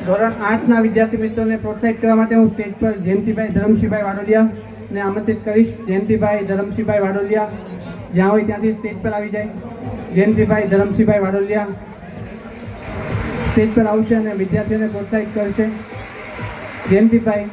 ધોરણ 8ના વિદ્યાર્થી મિત્રોને પ્રોત્સાહિત કરવા માટે હું સ્ટેજ પર જયંતિભાઈ ધરમસિંહભાઈ વાડોલિયાને આમંત્રિત કરીશ. જયંતિભાઈ ધરમસિંહભાઈ વાડોલિયા જ્યાં હોય ત્યાંથી સ્ટેજ પર આવી જાય. જયંતિભાઈ ધરમસિંહભાઈ વાડોલિયા સ્ટેજ પર આવશે અને વિદ્યાર્થીઓને પ્રોત્સાહિત કરશે. જયંતિભાઈ.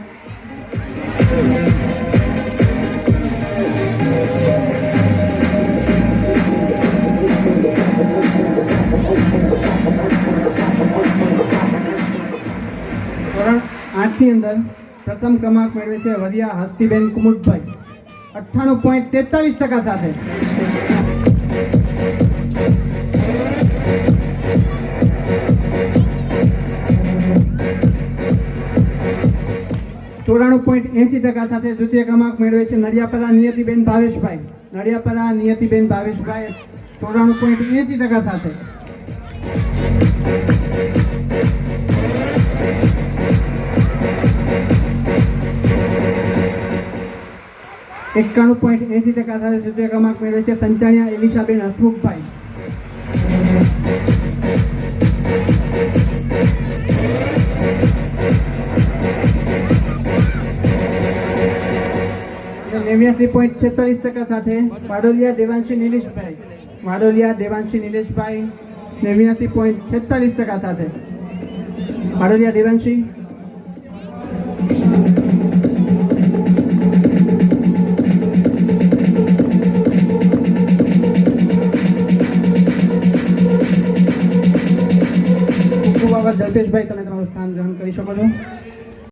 ધોરણ 8ની અંદર પ્રથમ ક્રમાંક મેળવે છે વરિયા હસ્તીબેન કુમુદભાઈ 98.43% સાથે. .80% સાથે દ્વિતીય ક્રમાંક મેળવે છે નડિયાપરા નિયતિબેન ભાવેશભાઈ. નડિયાપરા નિયતિબેન ભાવેશભાઈ 94.80% સાથે. 91.80% સાથે તૃતીય ક્રમાંક મેળવે છે સંચાણિયા એલિશાબેન હસમુખભાઈ. .46% સાથે વાડોલિયા દેવાંશી નિલેશભાઈ. વાડોલિયા દેવાંશી નિલેશભાઈ 89.46% સાથે. વાડોલિયા દેવાંશી. જલ્પેશભાઈ તમે તમારું સ્થાન ગ્રહણ કરી શકો છો.